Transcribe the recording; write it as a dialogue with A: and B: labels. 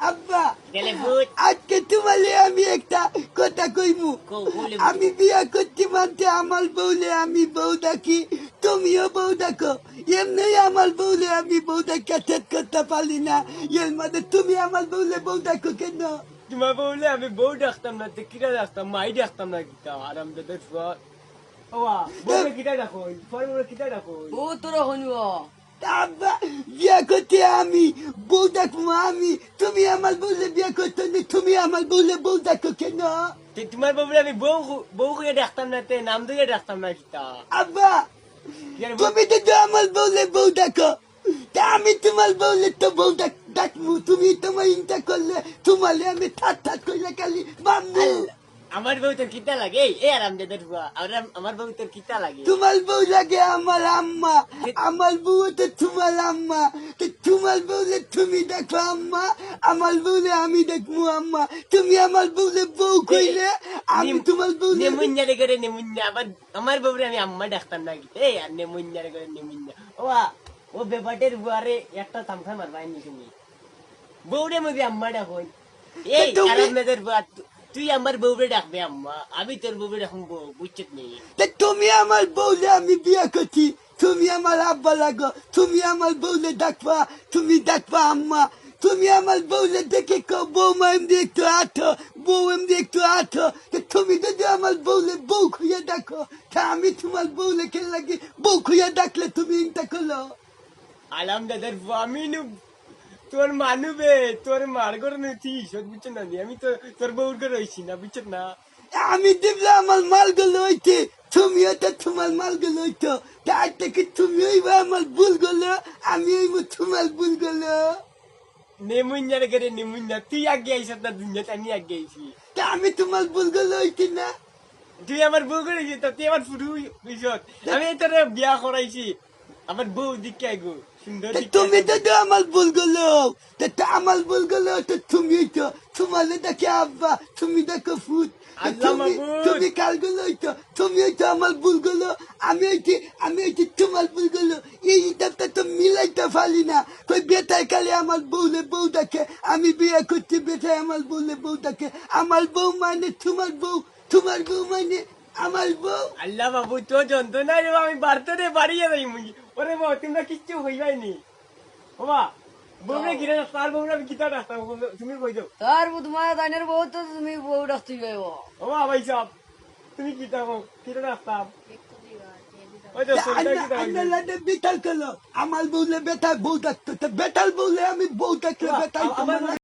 A: আব্বা
B: গেলে ভূত
A: আজকে তোমালে আমি একটা কথা কইমু।
B: বলে
A: আমি বিয়া করতে মানতে আমার বউলে আমি বউ ডাকি, তুমিও বউ ডাকো। এমনি আমার বউলে আমি বউ ডাকা সেট করতে পারি না, এর মধ্যে তুমি আমার বউলে বউ ডাকো কেন?
B: তোমার বউলে আমি বউ ডাকতাম না, কিটা ডাকতাম, মাই ডাকতাম না কিটা আরাম দাদের ফুয়ার। ওয়া বউলে কিটা ডাকো, ফুয়ার বউলে কিটা ডাকো।
C: ও তোরা হইব
A: আব্বা বিয়া করতে আমি বউ ডাকবো আমি, তুমি আমার বউলে বিয়া করতে না, তুমি আমার বউলে বউ ডাকো কেন?
B: তোমার বউলে আমি বউ বউ করে ডাকতাম না, তে নাম ধরে ডাকতাম না কিটা।
A: আব্বা তুমি তো আমার বউলে বউ ডাকো, তা আমি তোমার বউলে তো বউ ডাকবো। তুমি তোমার ইন্টা করলে তোমালে আমি ঠাট ঠাট করলে খালি বাম্বু।
B: আমার বউ তোর কিটা লাগে এ আরাম দাদের ফুয়া, আমার বউ তোর কিটা লাগে।
A: তোমার বউ লাগে আমার আম্মা, আমার বউ তো তোমার আম্মা। তো তোমার বউলে তুমি দেখো আম্মা, আমার বউলে আমি দেখবো আম্মা। তুমি আমার বউলে বউ কইলে আমি তোমার বউলে
B: নেমুন্যারে করে নেমুন্যা, আমার বউরে আমি আম্মা ডাকতাম না কিটা। এই আর নেমুন্যারে করে নেমুন্যা। ও বেবাটের বুয়ারে একটা তামসা মারবাই নি তুমি, বউরে মধ্যে আম্মা ডাকই। এই আরাম দাদের ফুয়া, তুই আমার বউরে ডাকবে আম্মা, আমি তোর বউরে ডাকুম বউ, বুঝছিস নি?
A: তা তুমি আমার বউলে আমি বিয়া করছি, তুমি আমার আব্বা লাগো, তুমি আমার বউলে ডাকবা, তুমি ডাকবা আম্মা। তুমি আমার বউলে দেখে বৌমা এমনি একটু আঠো, বউ এমনি একটু আঠো। তুমি যদি আমার বউলে বউ খুঁয়ে ডাকো, তা আমি তোমার বউলে কে লাগে বউ খুঁয়ে ডাকলে তুমি ইনটা করলো।
B: আলাম দাদার ফুয়া, আমি তোর মানুবে, তোর মার করে নিতিস, বুঝছো না? আমি তো তোর বউর করে রয়েছি না, বুঝছো না?
A: আমি দিবলে আমার মালগুলো হইতে, তুমিও তো তোমার মালগুলো হইতো। তার থেকে তুমি হইবা আমার ভুলগুলো, আমি হইব তোমার ভুলগুলো।
B: নেমুন্যারে করে নেমুন্যা, তুই আগে আইস না দুনিয়াতে, আমি আগে আইসি।
A: তা আমি তোমার ভুলগুলো হইতি না।
B: তুই আমার বউ করে গেছিস, তুই আমার ফুটু হইছত। আমি তোর বিয়া করাইছি, আমার বউ দিকে আইগো সুন্দর
A: তা
B: দিকে।
A: তুমি তো আমার ভুলগুলো, তা আমার ভুলগুলো তো তুমি হইতো। তোমার দেখে আব্বা, তুমি দেখো ফুট।
B: আল্লাহ মাবুদ।
A: তুমি কালগুলো হইতো, তুমি হইতো আমার ভুলগুলো, আমি হইতি তোমার ভুলগুলো। এই হিসাবটা তো মিলাইতে পারি না। কই বেটায় কালে আমার বউলে বউ ডাকে, আমি বিয়ে করছি বেটায় আমার বউলে বউ ডাকে। আমার বউ মানে তোমার বউ, তোমার বউ মানে আমার বউ।
B: আল্লাহ বাবু, তো যন্ত্রণা রে, আমি বাড়তে রে বাড়িয়ে যাই মুই। ওরে বাবা, তোমরা কিচ্ছু হইবাইনি। বাবা বউরে গিরে তার বউরে আমি কিতা রাখতাম, তুমি কই দাও।
C: তার তোমার দাইনের বউ তো তুমি বউ ডাকতে যাইব
B: বাবা ভাই সাহেব, তুমি কিতা কিতা রাখতাম। ওই তো সন্ধ্যা কিতা
A: আন্নালাদে বেতাল করলো, আমার বউলে বেটার বউ ডাকতো, বেটাল বউলে আমি বউ ডাকলে বেটাল।
B: আমার